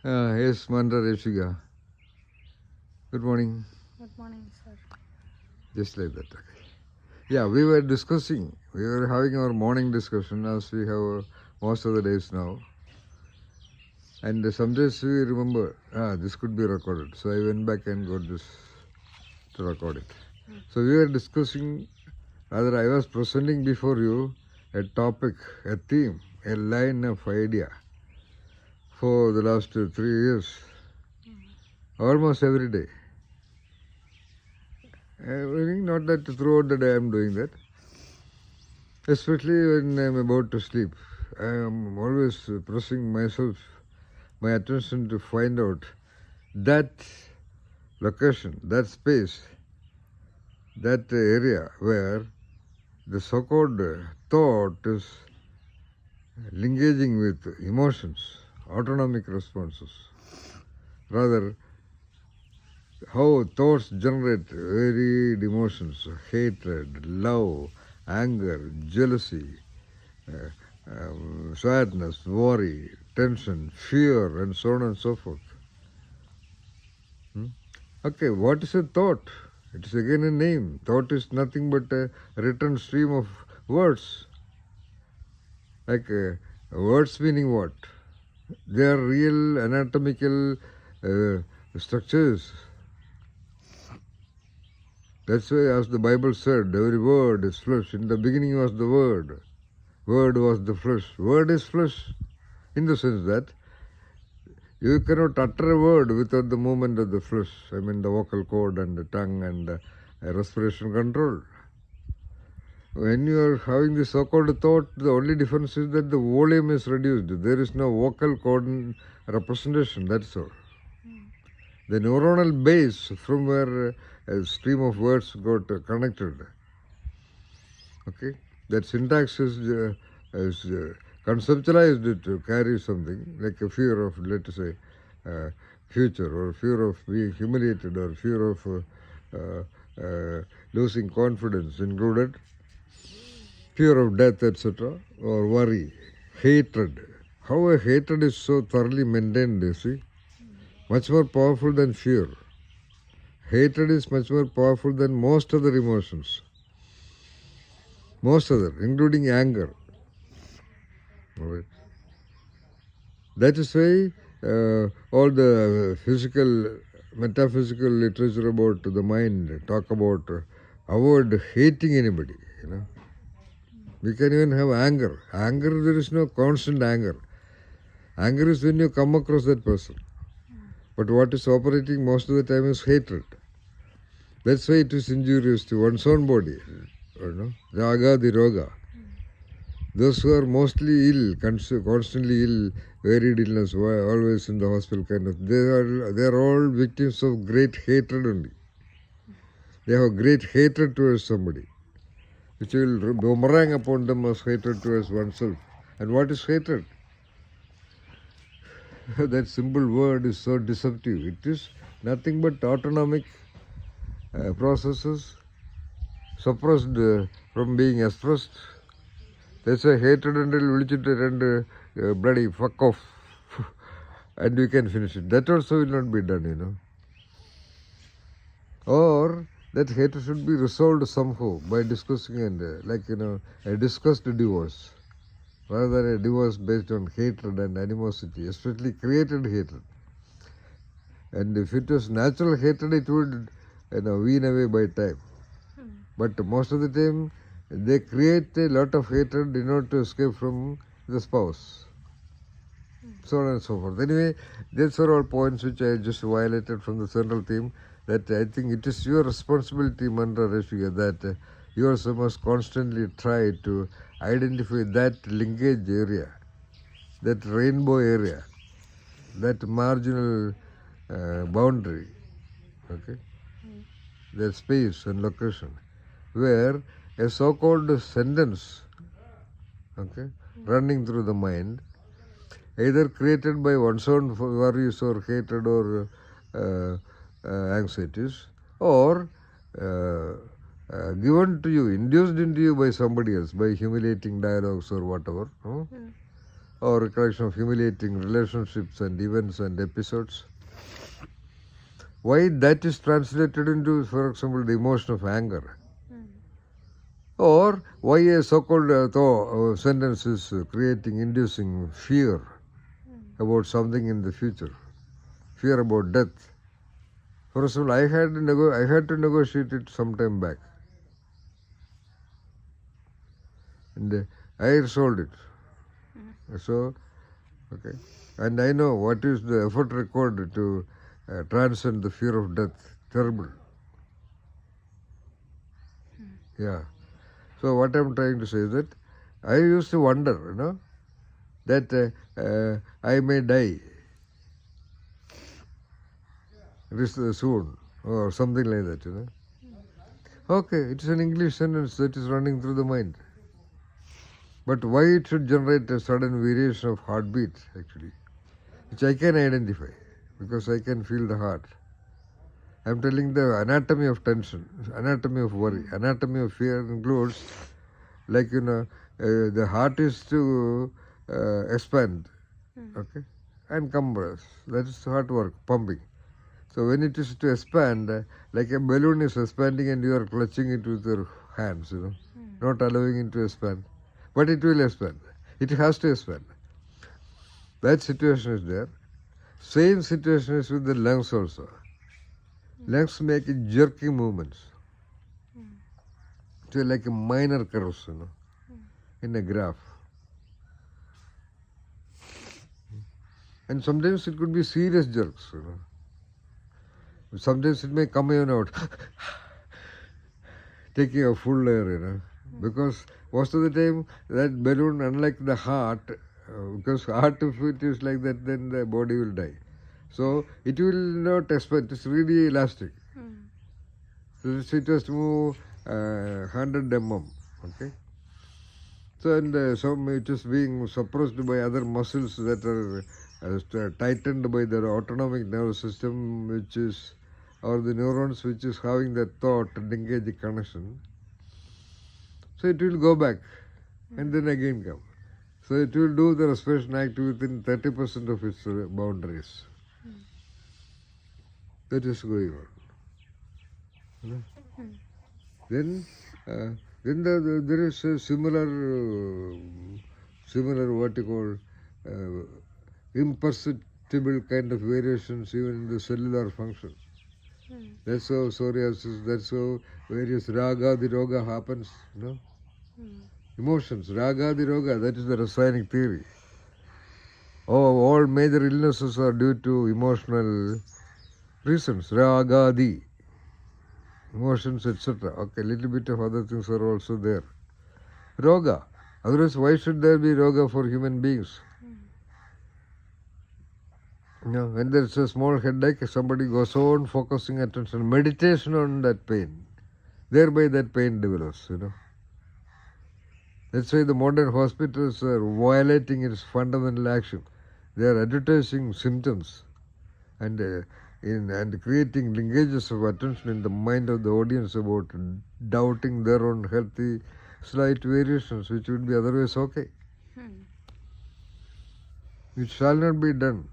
Yes, Mandra Reshiga. Good morning. Good morning, sir. Just like that. Okay. Yeah, we were discussing, we were having our morning discussion as we have most of the days now. And sometimes we remember, this could be recorded. So I went back and got this to record it. So we were discussing, rather I was presenting before you a topic, a theme, a line of idea for the last 3 years, almost every day. Not that throughout the day I am doing that, especially when I am about to sleep. I am always pressing my attention to find out that location, that space, that area where the so-called thought is engaging with emotions, autonomic responses. Rather, how thoughts generate varied emotions, hatred, love, anger, jealousy, sadness, worry, tension, fear, and so on and so forth. Okay, what is a thought? It is again a name. Thought is nothing but a written stream of words. Like words meaning what? They are real anatomical structures. That's why, as the Bible said, every word is flesh. In the beginning was the Word. Word was the flesh. Word is flesh in the sense that you cannot utter a word without the movement of the flesh. I mean the vocal cord and the tongue and respiration control. When you are having the so-called thought, the only difference is that the volume is reduced. There is no vocal cord representation, that's all. The neuronal base from where a stream of words got connected. Okay, that syntax is conceptualized to carry something like a fear of, let's say, future, or fear of being humiliated, or fear of losing confidence included, fear of death, etc., or worry, hatred. How a hatred is so thoroughly maintained, you see, much more powerful than fear. Hatred is much more powerful than most other emotions, most other, including anger. All right. That is why all the physical, metaphysical literature about the mind talk about avoid hating anybody. We can even have anger. Anger, there is no constant anger. Anger is when you come across that person. But what is operating most of the time is hatred. That's why it is injurious to one's own body. Raga the roga. Those who are mostly ill, constantly ill, varied illness, always in the hospital kind of, they are all victims of great hatred only. They have great hatred towards somebody, which will boomerang upon them as hatred towards oneself. And what is hatred? That simple word is so deceptive. It is nothing but autonomic processes suppressed from being expressed. That's why hatred and bloody fuck off. And we can finish it. That also will not be done, Or that hatred should be resolved somehow by discussing and a discussed divorce, rather than a divorce based on hatred and animosity, especially created hatred. And if it was natural hatred, it would wean away by time. But most of the time, they create a lot of hatred in order to escape from the spouse. So on and so forth. Anyway, these are all points which I just violated from the central theme, that I think it is your responsibility, Mandra Reshiga, that you also must constantly try to identify that linkage area, that rainbow area, that marginal boundary, okay, that space and location, where a so-called sentence, okay, running through the mind, either created by one's own worries or hatred or anxieties, or given to you, induced into you by somebody else, by humiliating dialogues or whatever, or recollection of humiliating relationships and events and episodes. Why that is translated into, for example, the emotion of anger. Or why a so-called sentence is inducing fear about something in the future, fear about death. For example, I had to negotiate it some time back, and I resolved it. So, okay, and I know what is the effort required to transcend the fear of death. Terrible. Yeah. So what I'm trying to say is that I used to wonder, that I may die soon or something like that. Okay, it's an English sentence that is running through the mind. But why it should generate a sudden variation of heartbeat, actually, which I can identify because I can feel the heart. I'm telling the anatomy of tension, anatomy of worry, anatomy of fear includes, like, the heart is to expand, okay, and compress. That is heart work, pumping. So when it is to expand, like a balloon is expanding and you are clutching it with your hands, not allowing it to expand. But it will expand. It has to expand. That situation is there. Same situation is with the lungs also. Lungs make jerky movements. So like a minor curves, in a graph. And sometimes it could be serious jerks, Sometimes it may come even out, taking a full air, because most of the time that balloon, unlike the heart, because heart, if it is like that, then the body will die. So it will not expand. It's really elastic. So it has to move 100 mm. Okay. So and some it is being suppressed by other muscles that are tightened by the autonomic nervous system, which is, or the neurons which is having that thought and engage the connection. So it will go back and then again come. So it will do the respiration act within 30% of its boundaries. That is going on. Then there is a similar what you call imperceptible kind of variations even in the cellular function. That's how psoriasis, that's how various raga, the roga happens, Emotions, raga, the roga, that is the Rasayanic theory. All major illnesses are due to emotional reasons, raga, the emotions, etc. Okay, little bit of other things are also there. Roga. Otherwise, why should there be roga for human beings? When there's a small headache, somebody goes on focusing attention, meditation on that pain. Thereby that pain develops, That's why the modern hospitals are violating its fundamental action. They are advertising symptoms and creating linkages of attention in the mind of the audience about doubting their own healthy slight variations, which would be otherwise okay. It shall not be done.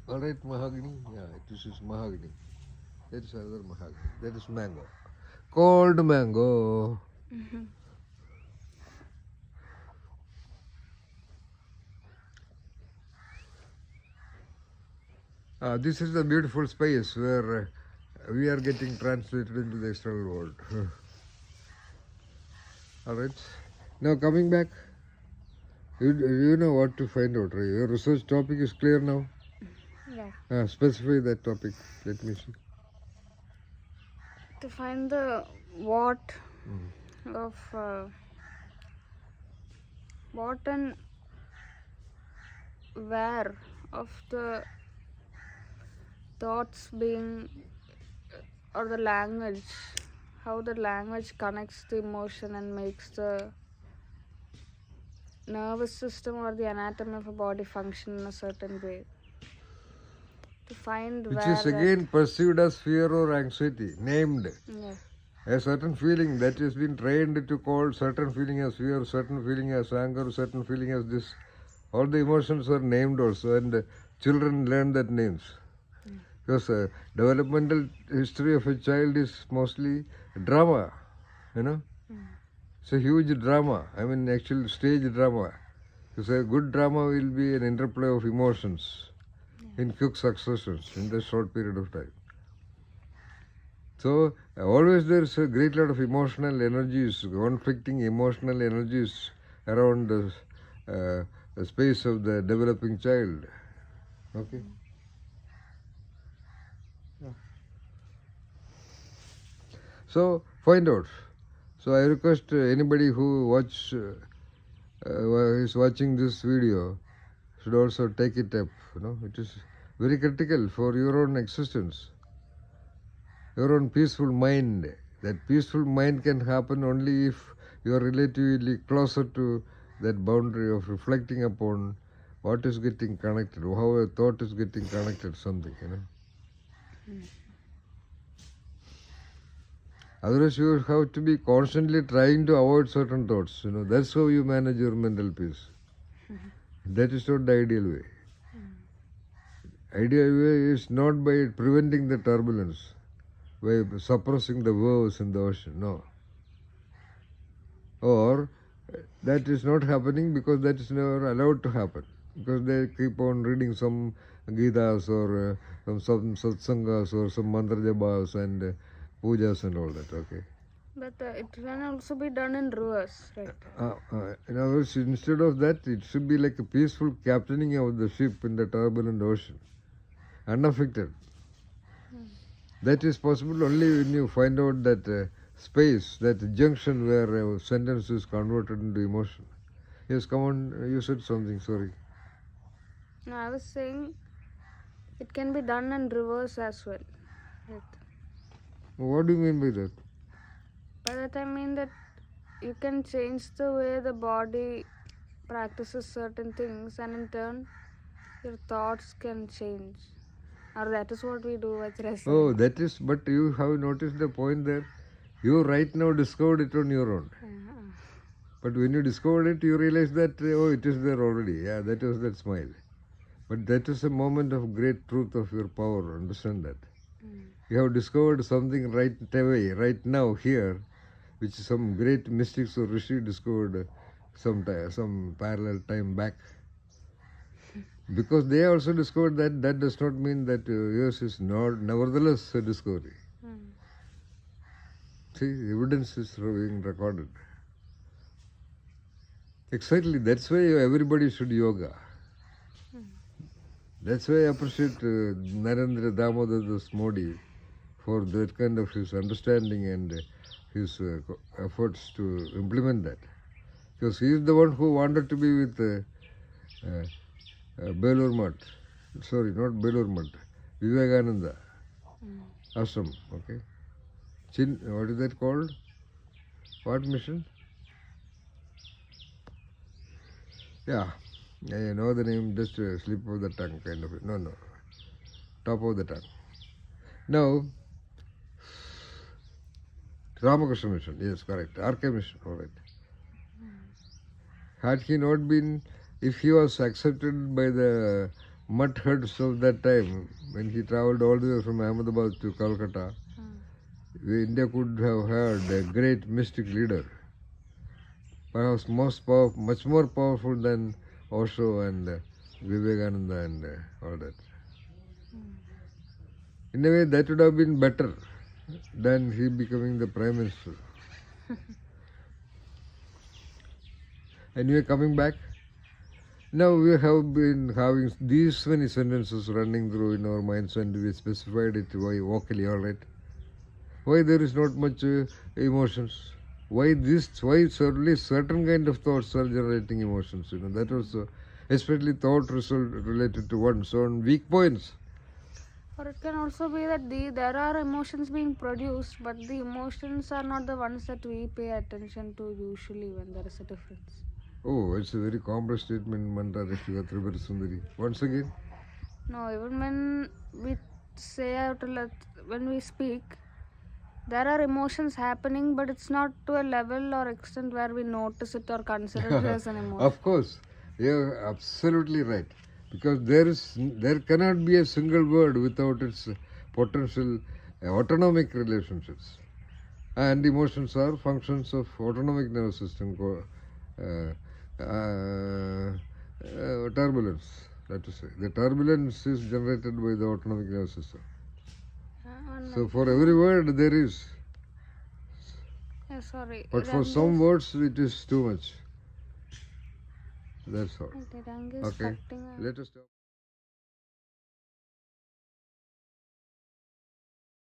All right, mahogany. Yeah, this is mahogany. That is another mahogany. That is mango. Cold mango. This is the beautiful space where we are getting translated into the external world. All right. Now coming back, you know what to find out, right? Your research topic is clear now? Yeah. Specify that topic. Let me see. To find the what of what and where of the thoughts being or the language, how the language connects the emotion and makes the nervous system or the anatomy of a body function in a certain way. to find which where is again perceived as fear or anxiety, named. yeah. A certain feeling that has been trained to call certain feeling as fear, certain feeling as anger, certain feeling as this. All the emotions are named also, and children learn that names. Because developmental history of a child is mostly drama, you know. It's a huge drama. I mean, actual stage drama. Because a good drama will be an interplay of emotions in quick successions in the short period of time. So always there's a great lot of emotional energies, conflicting emotional energies around the space of the developing child. Okay. So find out. So I request anybody who is watching this video should also take it up. You know, it is very critical for your own existence, your own peaceful mind. That peaceful mind can happen only if you are relatively closer to that boundary of reflecting upon what is getting connected, how a thought is getting connected, something, you know. Otherwise, you have to be constantly trying to avoid certain thoughts. You know, that's how you manage your mental peace. That is not the ideal way. Ideal way is not by preventing the turbulence, by suppressing the waves in the ocean. No. Or that is not happening because that is never allowed to happen. Because they keep on reading some Gitas or some satsangas or some mantra jabas and pujas and all that. Okay. But it can also be done in reverse, right? In other words, instead of that, it should be like a peaceful captaining of the ship in the turbulent ocean, unaffected. That is possible only when you find out that space, that junction where a sentence is converted into emotion. Yes, come on, you said something, sorry. No, I was saying it can be done in reverse as well. Right? What do you mean by that? By that I mean that you can change the way the body practices certain things, and in turn, your thoughts can change. Or that is what we do with wrestling. Oh, that is, but you have noticed the point there. You right now discovered it on your own. But when you discovered it, you realize that, oh, it is there already. Yeah, that was that smile. But that is a moment of great truth of your power. Understand that. You have discovered something right away, right now, here, which some great mystics or rishi discovered some parallel time back. Because they also discovered that, that does not mean that yours is not nevertheless a discovery. See, evidence is being recorded. Exactly, that's why everybody should yoga. That's why I appreciate Narendra Damodar Das Modi for that kind of his understanding and his efforts to implement that. Because he is the one who wanted to be with Belur Math. Sorry, not Belur Math. Vivekananda Ashram. Okay. What is that called? What mission? Yeah, I know the name, just slip of the tongue kind of. No, top of the tongue. Now, Ramakrishna mission, yes, correct. RK mission, all right. Had he not been, if he was accepted by the mud herds of that time, when he travelled all the way from Ahmedabad to Calcutta, India could have had a great mystic leader, perhaps much more powerful than Osho and Vivekananda and all that. In a way, that would have been better than he becoming the Prime Minister. Anyway, coming back, now we have been having these many sentences running through in our minds and we specified it vocally, all right. Why there is not much emotions? Why certainly certain kind of thoughts are generating emotions, you know, that also, especially thought result related to one's own weak points. Or it can also be that there are emotions being produced, but the emotions are not the ones that we pay attention to usually when there is a difference. Oh, it's a very complex statement, Mantra Rishika Tribhara Sundari. Once again? No, even when we say out loud, when we speak, there are emotions happening, but it's not to a level or extent where we notice it or consider it as an emotion. Of course, you're absolutely right. Because there cannot be a single word without its potential autonomic relationships. And emotions are functions of autonomic nervous system turbulence. Let us say the turbulence is generated by the autonomic nervous system. So for every word there is, Yeah, sorry. but for some words it is too much. That's all. Rang is Okay, cutting. let us stop.